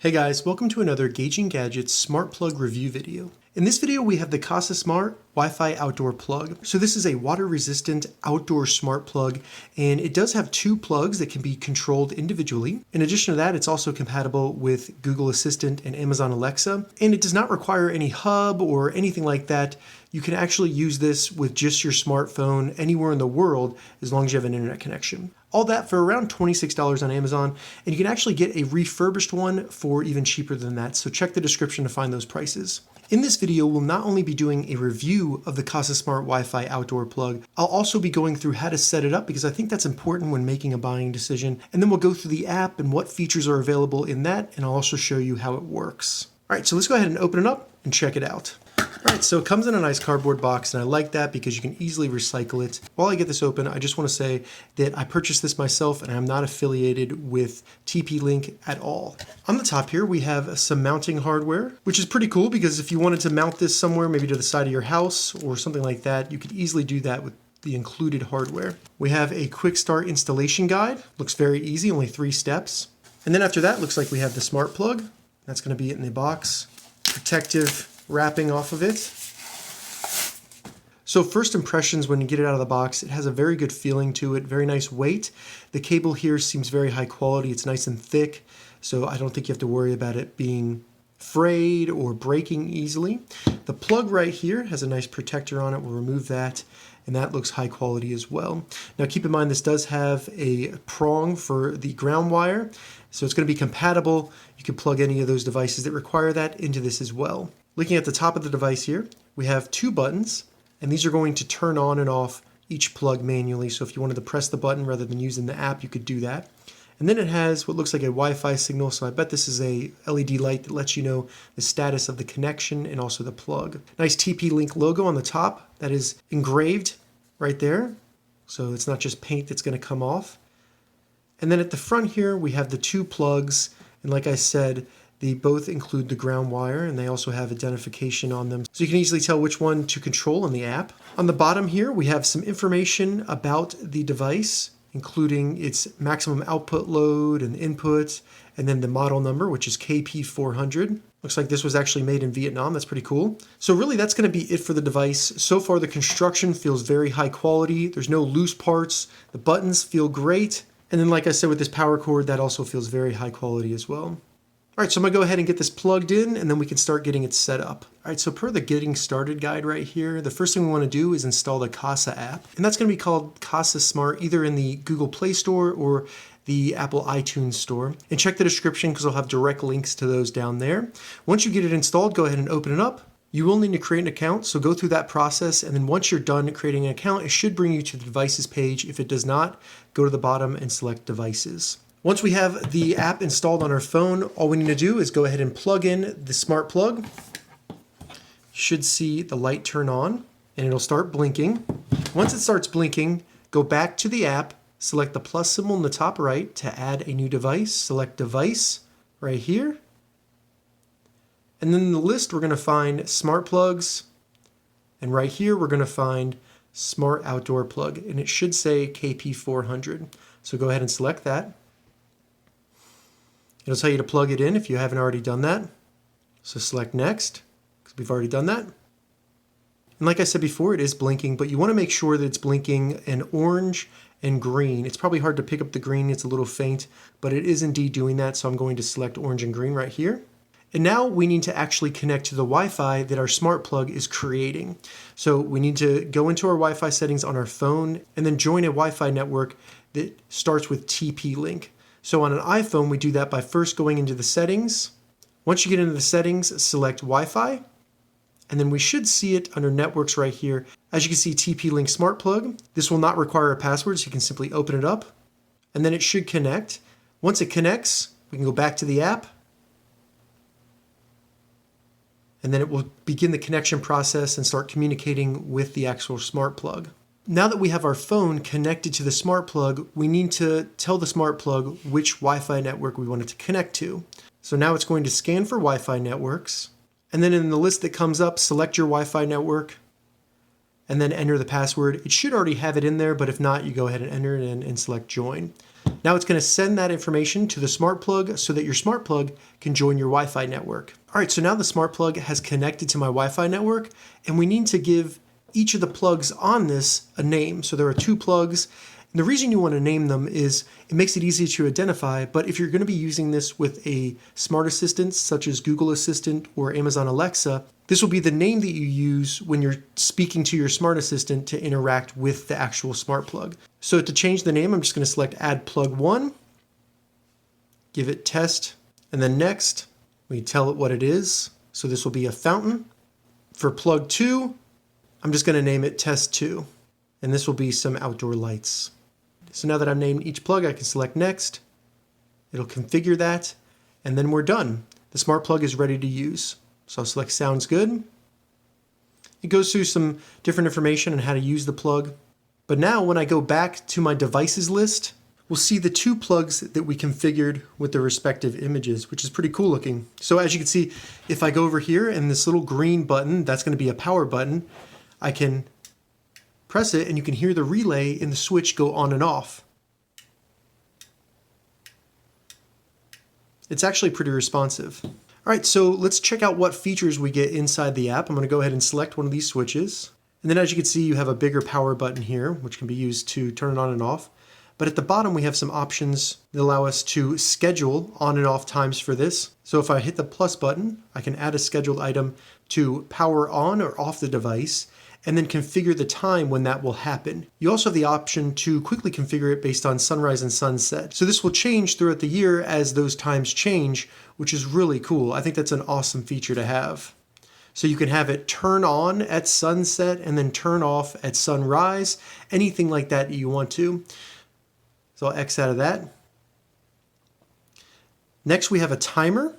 Hey guys, welcome to another Gauging Gadgets Smart Plug review video. In this video we have the Kasa Smart Wi-Fi Outdoor Plug. So this is a water-resistant outdoor smart plug, and it does have two plugs that can be controlled individually. In addition to that, it's also compatible with Google Assistant and Amazon Alexa, and it does not require any hub or anything like that. You can actually use this with just your smartphone anywhere in the world as long as you have an internet connection. All that for around $26 on Amazon, and you can actually get a refurbished one for even cheaper than that, so check the description to find those prices. In this video, we'll not only be doing a review of the Kasa Smart Wi-Fi Outdoor Plug, I'll also be going through how to set it up because I think that's important when making a buying decision, and then we'll go through the app and what features are available in that, and I'll also show you how it works. All right, so let's go ahead and open it up and check it out. All right, so it comes in a nice cardboard box, and I like that because you can easily recycle it. While I get this open, I just want to say that I purchased this myself and I'm not affiliated with TP-Link at all. On the top here, we have some mounting hardware, which is pretty cool because if you wanted to mount this somewhere, maybe to the side of your house or something like that, you could easily do that with the included hardware. We have a quick start installation guide. Looks very easy, only 3 steps. And then after that, looks like we have the smart plug. That's going to be it in the box. Protective wrapping off of it. So first impressions when you get it out of the box, it has a very good feeling to it, very nice weight. The cable here seems very high quality, it's nice and thick, so I don't think you have to worry about it being frayed or breaking easily. The plug right here has a nice protector on it, we'll remove that, and that looks high quality as well. Now keep in mind this does have a prong for the ground wire, so it's going to be compatible. You can plug any of those devices that require that into this as well. Looking at the top of the device here, we have 2 buttons, and these are going to turn on and off each plug manually. So if you wanted to press the button rather than using the app, you could do that. And then it has what looks like a Wi-Fi signal, so I bet this is a LED light that lets you know the status of the connection and also the plug. Nice TP-Link logo on the top that is engraved right there, so it's not just paint that's going to come off. And then at the front here, we have the 2 plugs, and like I said, they both include the ground wire, and they also have identification on them, so you can easily tell which one to control in the app. On the bottom here, we have some information about the device, including its maximum output load and input, and then the model number, which is KP400. Looks like this was actually made in Vietnam. That's pretty cool. So really, that's going to be it for the device. So far, the construction feels very high quality. There's no loose parts. The buttons feel great. And then, like I said, with this power cord, that also feels very high quality as well. All right, so I'm gonna go ahead and get this plugged in and then we can start getting it set up. All right, so per the getting started guide right here, the first thing we wanna do is install the Kasa app. And that's gonna be called Kasa Smart either in the Google Play Store or the Apple iTunes Store. And check the description because I'll have direct links to those down there. Once you get it installed, go ahead and open it up. You will need to create an account, so go through that process, and then once you're done creating an account, it should bring you to the devices page. If it does not, go to the bottom and select devices. Once we have the app installed on our phone, all we need to do is go ahead and plug in the smart plug. You should see the light turn on and it'll start blinking. Once it starts blinking, go back to the app, select the plus symbol in the top right to add a new device, select device right here. And then in the list, we're going to find smart plugs. And right here, we're going to find smart outdoor plug, and it should say KP400. So go ahead and select that. It'll tell you to plug it in if you haven't already done that. So select next, because we've already done that. And like I said before, it is blinking, but you want to make sure that it's blinking in orange and green. It's probably hard to pick up the green, it's a little faint, but it is indeed doing that, so I'm going to select orange and green right here. And now we need to actually connect to the Wi-Fi that our smart plug is creating. So we need to go into our Wi-Fi settings on our phone and then join a Wi-Fi network that starts with TP-Link. So on an iPhone, we do that by first going into the settings. Once you get into the settings, select Wi-Fi, and then we should see it under networks right here. As you can see, TP-Link Smart Plug. This will not require a password, so you can simply open it up, and then it should connect. Once it connects, we can go back to the app, and then it will begin the connection process and start communicating with the actual smart plug. Now that we have our phone connected to the smart plug, we need to tell the smart plug which Wi-Fi network we want it to connect to. So now it's going to scan for Wi-Fi networks, and then in the list that comes up, select your Wi-Fi network, and then enter the password. It should already have it in there, but if not, you go ahead and enter it in and select join. Now it's going to send that information to the smart plug so that your smart plug can join your Wi-Fi network. All right, so now the smart plug has connected to my Wi-Fi network, and we need to give each of the plugs on this a name. So there are 2 plugs. And the reason you want to name them is it makes it easy to identify, but if you're going to be using this with a smart assistant such as Google Assistant or Amazon Alexa, this will be the name that you use when you're speaking to your smart assistant to interact with the actual smart plug. So to change the name, I'm just going to select Add Plug 1, give it Test, and then Next. We tell it what it is. So this will be a fountain. For Plug 2, I'm just going to name it Test 2, and this will be some outdoor lights. So now that I've named each plug, I can select Next. It'll configure that, and then we're done. The smart plug is ready to use. So I'll select Sounds Good. It goes through some different information on how to use the plug. But now when I go back to my devices list, we'll see the 2 plugs that we configured with the respective images, which is pretty cool looking. So as you can see, if I go over here and this little green button, that's going to be a power button, I can press it and you can hear the relay in the switch go on and off. It's actually pretty responsive. All right, so let's check out what features we get inside the app. I'm going to go ahead and select one of these switches. And then as you can see, you have a bigger power button here, which can be used to turn it on and off. But at the bottom, we have some options that allow us to schedule on and off times for this. So if I hit the plus button, I can add a scheduled item to power on or off the device, and then configure the time when that will happen. You also have the option to quickly configure it based on sunrise and sunset. So this will change throughout the year as those times change, which is really cool. I think that's an awesome feature to have. So you can have it turn on at sunset and then turn off at sunrise, anything like that you want to. So I'll X out of that. Next we have a timer.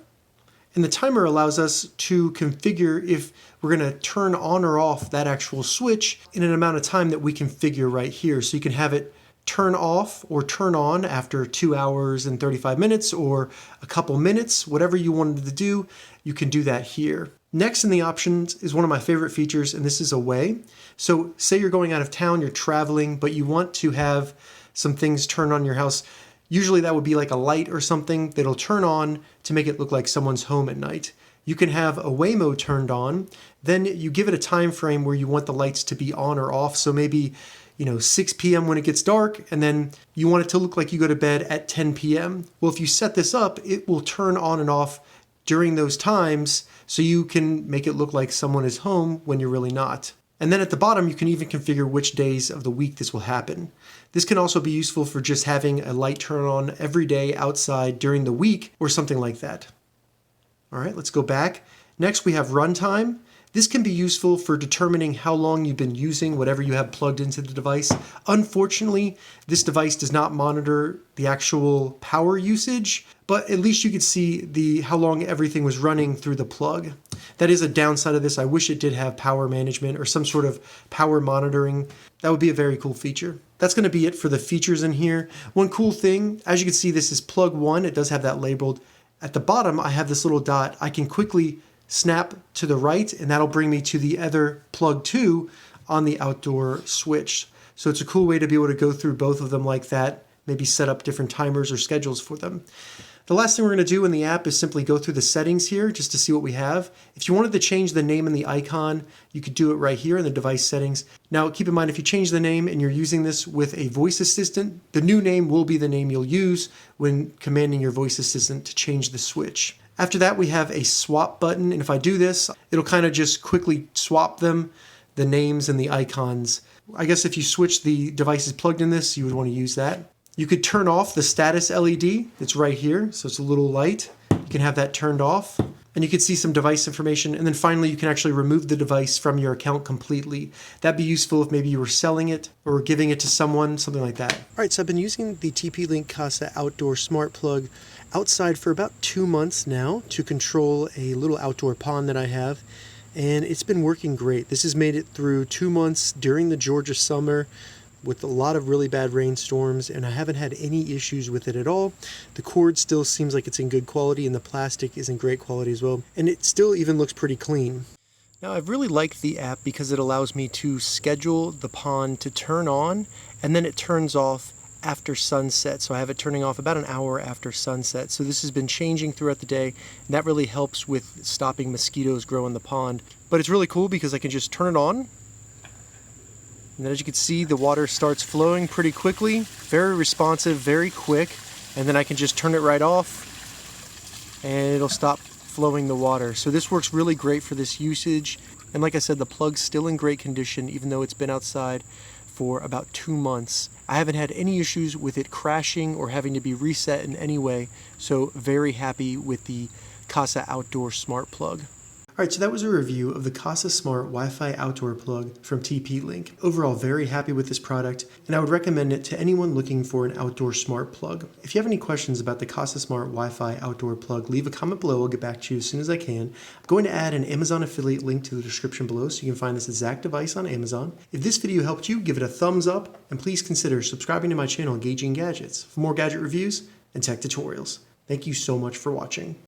And the timer allows us to configure if we're going to turn on or off that actual switch in an amount of time that we configure right here. So you can have it turn off or turn on after 2 hours and 35 minutes or a couple minutes, whatever you wanted to do, you can do that here. Next in the options is one of my favorite features, and this is Away. So say you're going out of town, you're traveling, but you want to have some things turned on your house. Usually that would be like a light or something that'll turn on to make it look like someone's home at night. You can have Away mode turned on, then you give it a time frame where you want the lights to be on or off. So maybe 6 p.m. when it gets dark, and then you want it to look like you go to bed at 10 p.m. Well, if you set this up, it will turn on and off during those times so you can make it look like someone is home when you're really not. And then at the bottom, you can even configure which days of the week this will happen. This can also be useful for just having a light turn on every day outside during the week or something like that. All right, let's go back. Next, we have runtime. This can be useful for determining how long you've been using whatever you have plugged into the device. Unfortunately, this device does not monitor the actual power usage, but at least you could see how long everything was running through the plug. That is a downside of this. I wish it did have power management or some sort of power monitoring. That would be a very cool feature. That's going to be it for the features in here. One cool thing, as you can see, this is plug 1. It does have that labeled. At the bottom, I have this little dot. I can quickly snap to the right, and that'll bring me to the other plug 2 on the outdoor switch. So it's a cool way to be able to go through both of them like that, maybe set up different timers or schedules for them. The last thing we're going to do in the app is simply go through the settings here just to see what we have. If you wanted to change the name and the icon, you could do it right here in the device settings. Now keep in mind, if you change the name and you're using this with a voice assistant, the new name will be the name you'll use when commanding your voice assistant to change the switch. After that, we have a swap button, and if I do this, it'll kind of just quickly swap them, the names and the icons. I guess if you switch the devices plugged in this, you would want to use that. You could turn off the status LED. It's right here, so it's a little light. You can have that turned off, and you can see some device information. And then finally, you can actually remove the device from your account completely. That'd be useful if maybe you were selling it or giving it to someone, something like that. All right, so I've been using the TP-Link Kasa Outdoor Smart Plug outside for about 2 months now to control a little outdoor pond that I have, and it's been working great. This has made it through 2 months during the Georgia summer with a lot of really bad rainstorms, and I haven't had any issues with it at all. The cord still seems like it's in good quality, and the plastic is in great quality as well, and it still even looks pretty clean. Now, I've really liked the app because it allows me to schedule the pond to turn on, and then it turns off after sunset. So I have it turning off about an hour after sunset. So this has been changing throughout the day, and that really helps with stopping mosquitoes grow in the pond. But it's really cool because I can just turn it on, and then as you can see, the water starts flowing pretty quickly, very responsive, very quick, and then I can just turn it right off and it'll stop flowing the water. So this works really great for this usage. And like I said, the plug's still in great condition even though it's been outside for about 2 months. I haven't had any issues with it crashing or having to be reset in any way, so very happy with the Kasa Outdoor Smart Plug. Alright, so that was a review of the Kasa Smart Wi-Fi Outdoor Plug from TP-Link. Overall, very happy with this product, and I would recommend it to anyone looking for an outdoor smart plug. If you have any questions about the Kasa Smart Wi-Fi Outdoor Plug, leave a comment below. I'll get back to you as soon as I can. I'm going to add an Amazon affiliate link to the description below so you can find this exact device on Amazon. If this video helped you, give it a thumbs up, and please consider subscribing to my channel, Engaging Gadgets, for more gadget reviews and tech tutorials. Thank you so much for watching.